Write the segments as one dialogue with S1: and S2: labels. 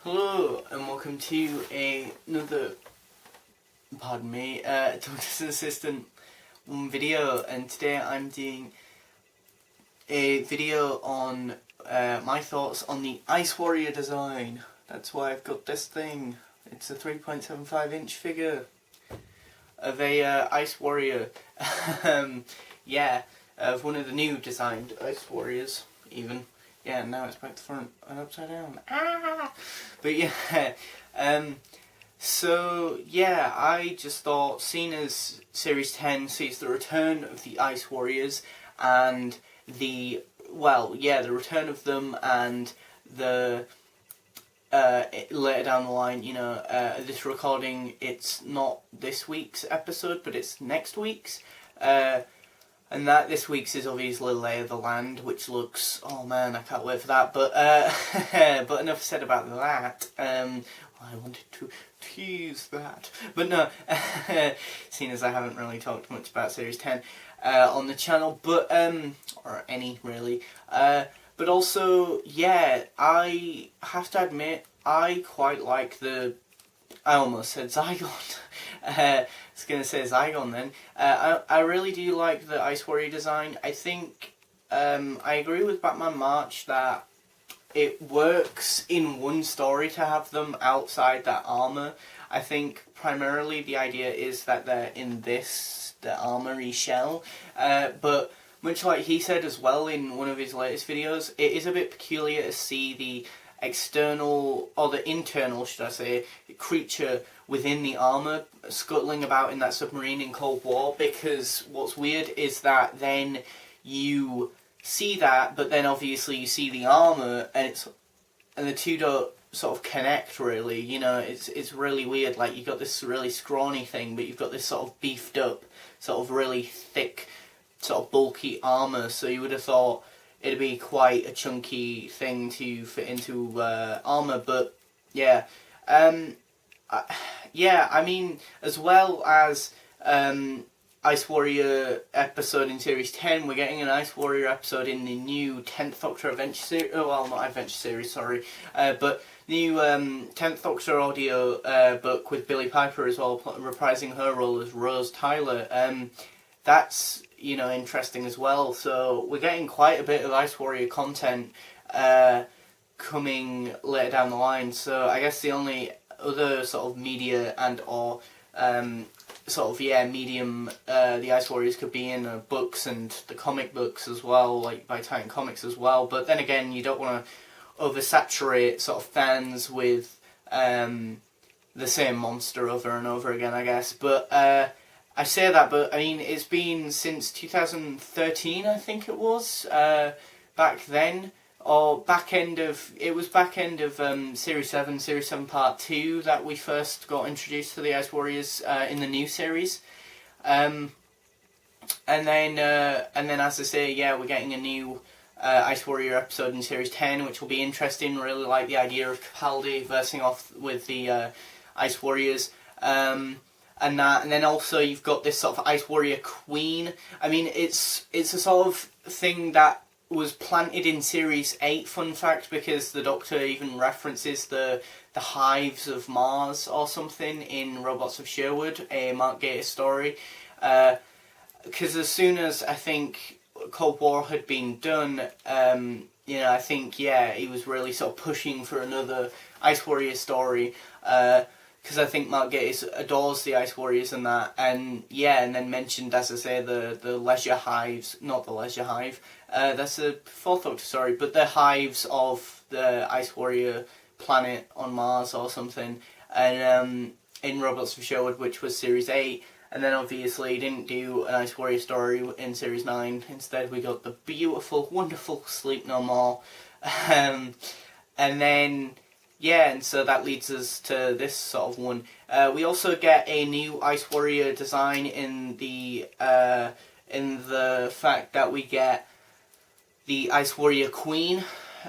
S1: Hello and welcome to another, Doctor's Assistant video, and today I'm doing a video on my thoughts on the Ice Warrior design. That's why I've got this thing. It's a 3.75 inch figure of a Ice Warrior. Of one of the new designed Ice Warriors even. Yeah, now it's back to front and upside down. But yeah, so yeah, I just thought, seeing as Series 10 sees the return of the Ice Warriors and the return of them, and the later down the line, this recording, it's not this week's episode, but it's next week's. And that this week's is obviously Lay of the Land, which looks, oh man, I can't wait for that. But but enough said about that. I wanted to tease that, but no. Seeing as I haven't really talked much about Series 10 on the channel, but or any really. But also, yeah, I have to admit, I quite like the. I almost said Zygon. I was going to say Zygon then. I really do like the Ice Warrior design. I think I agree with Batman March that it works in one story to have them outside that armour. I think primarily the idea is that they're in the armoury shell. But much like he said as well in one of his latest videos, it is a bit peculiar to see the external, or the internal, should I say, creature within the armour scuttling about in that submarine in Cold War, because what's weird is that then you see that, but then obviously you see the armour, and the two don't sort of connect really, it's really weird. Like, you've got this really scrawny thing, but you've got this sort of beefed up, sort of really thick, sort of bulky armour, so you would have thought it'd be quite a chunky thing to fit into armour, but yeah. I mean, as well as Ice Warrior episode in Series 10, we're getting an Ice Warrior episode in the new 10th Doctor Adventure Series, not Adventure Series, sorry, but new 10th Doctor audio book with Billie Piper as well, reprising her role as Rose Tyler. That's, interesting as well, so we're getting quite a bit of Ice Warrior content coming later down the line, so I guess the only other sort of media and or medium the Ice Warriors could be in books and the comic books as well, like by Titan Comics as well, but then again, you don't want to oversaturate sort of fans with the same monster over and over again, I guess, but I say that, but I mean, it's been since 2013, I think it was, back then, or back end of Series 7 Part 2 that we first got introduced to the Ice Warriors in the new series. And then as I say, yeah, we're getting a new Ice Warrior episode in Series 10, which will be interesting. Really like the idea of Capaldi versing off with the Ice Warriors. And then also you've got this sort of Ice Warrior Queen. I mean, it's a sort of thing that was planted in Series 8, fun fact, because the Doctor even references the hives of Mars or something in Robots of Sherwood, a Mark Gatiss story. Because as soon as, I think, Cold War had been done, I think, yeah, he was really sort of pushing for another Ice Warrior story, because I think Mark Gatiss adores the Ice Warriors and that, and yeah, and then mentioned, as I say, the Leisure Hives, not the Leisure Hive, that's a Fourth Doctor story, but the hives of the Ice Warrior planet on Mars or something, and in Robots of Sherwood, which was Series 8, and then obviously he didn't do an Ice Warrior story in Series 9, instead we got the beautiful, wonderful Sleep No More, and then, yeah, and so that leads us to this sort of one. We also get a new Ice Warrior design in the fact that we get the Ice Warrior Queen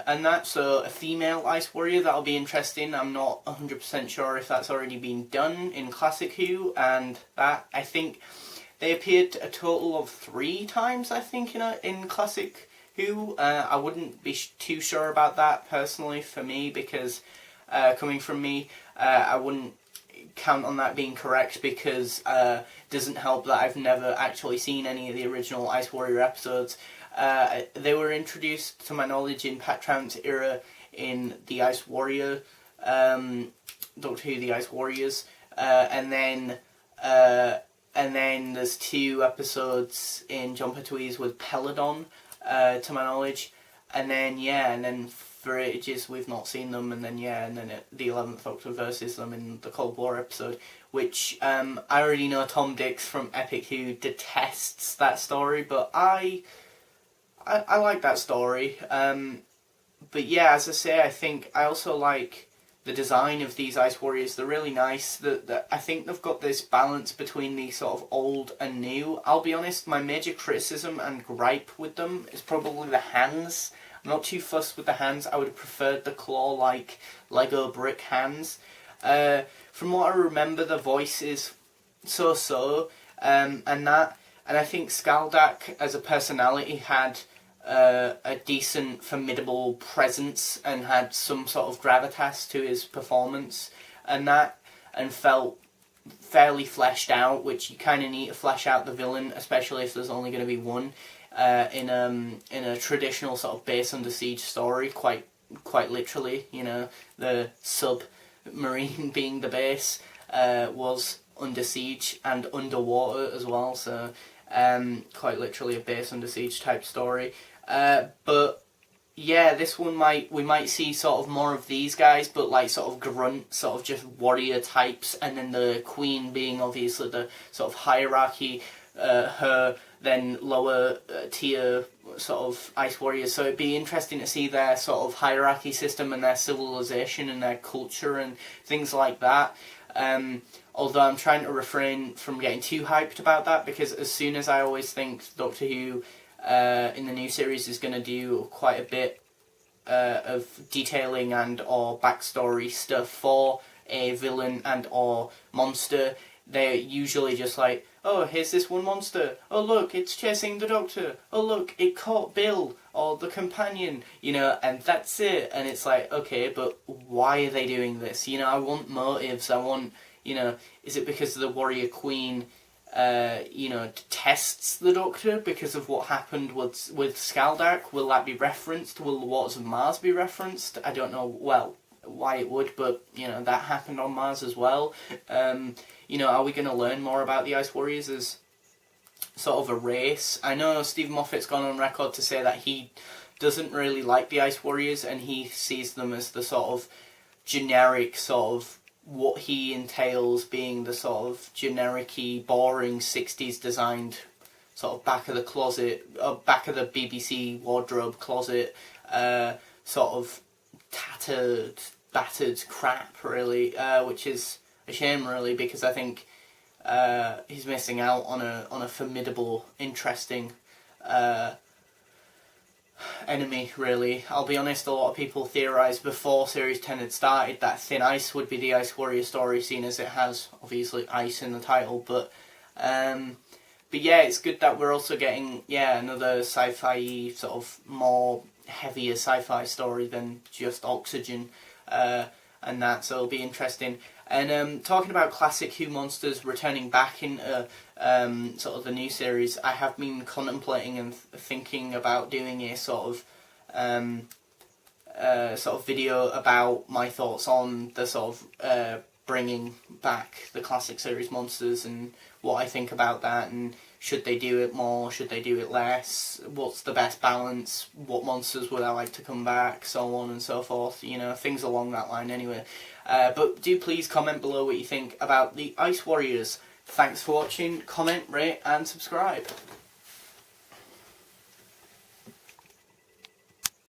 S1: and that, so a female Ice Warrior. That'll be interesting. I'm not 100% sure if that's already been done in Classic Who, and that, I think, they appeared a total of 3 times, I think, in Classic Who. I wouldn't be too sure about that, personally, for me, because coming from me. I wouldn't count on that being correct because it doesn't help that I've never actually seen any of the original Ice Warrior episodes. They were introduced, to my knowledge, in Pat Trout's era in the Ice Warrior, Doctor Who: The Ice Warriors, and then there's 2 episodes in Jon Pertwee's with Peladon, to my knowledge, and then for ages we've not seen them, and then the 11th Doctor versus them in the Cold War episode, which I already know Tom Dix from Epic Who detests that story, but I like that story. But yeah, as I say, I think I also like the design of these Ice Warriors. They're really nice. I think they've got this balance between the sort of old and new. I'll be honest, my major criticism and gripe with them is probably the hands. I'm not too fussed with the hands. I would have preferred the claw-like Lego brick hands. From what I remember, the voice is so-so, and I think Skaldak as a personality had a decent, formidable presence and had some sort of gravitas to his performance, and felt fairly fleshed out, which you kind of need to flesh out the villain, especially if there's only going to be one. In a traditional sort of base under siege story, quite literally, the submarine being the base was under siege and underwater as well, so quite literally a base under siege type story. But yeah, this one we might see sort of more of these guys, but like sort of grunt, sort of just warrior types, and then the Queen being obviously the sort of hierarchy, her then lower tier sort of Ice Warriors. So it'd be interesting to see their sort of hierarchy system and their civilization and their culture and things like that. Although I'm trying to refrain from getting too hyped about that, because as soon as I always think Doctor Who in the new series is going to do quite a bit of detailing and or backstory stuff for a villain and or monster, they're usually just like, oh, here's this one monster. Oh, look, it's chasing the Doctor. Oh, look, it caught Bill or the companion, and that's it. And it's like, okay, but why are they doing this? I want motives. I want, is it because the Warrior Queen, tests the Doctor because of what happened with Skaldak? Will that be referenced? Will the Waters of Mars be referenced? I don't know, well, why it would, but, that happened on Mars as well. Are we going to learn more about the Ice Warriors as sort of a race? I know Stephen Moffat's gone on record to say that he doesn't really like the Ice Warriors, and he sees them as the sort of generic sort of what he entails being the sort of generic-y, boring 60s designed sort of back of the closet, back of the BBC wardrobe closet, sort of tattered, battered crap, really, which is a shame, really, because I think he's missing out on a formidable, interesting enemy, really. I'll be honest, a lot of people theorised before Series 10 had started that Thin Ice would be the Ice Warrior story, seeing as it has, obviously, ice in the title, but yeah, it's good that we're also getting, another sci-fi, sort of more heavier sci-fi story than just Oxygen, and that, so it'll be interesting. And talking about classic Who monsters returning back into sort of the new series, I have been contemplating and thinking about doing a sort of video about my thoughts on the sort of bringing back the classic series monsters and what I think about that, and should they do it more, should they do it less, what's the best balance, what monsters would I like to come back, so on and so forth, things along that line anyway. But do please comment below what you think about the Ice Warriors. Thanks for watching, comment, rate and subscribe.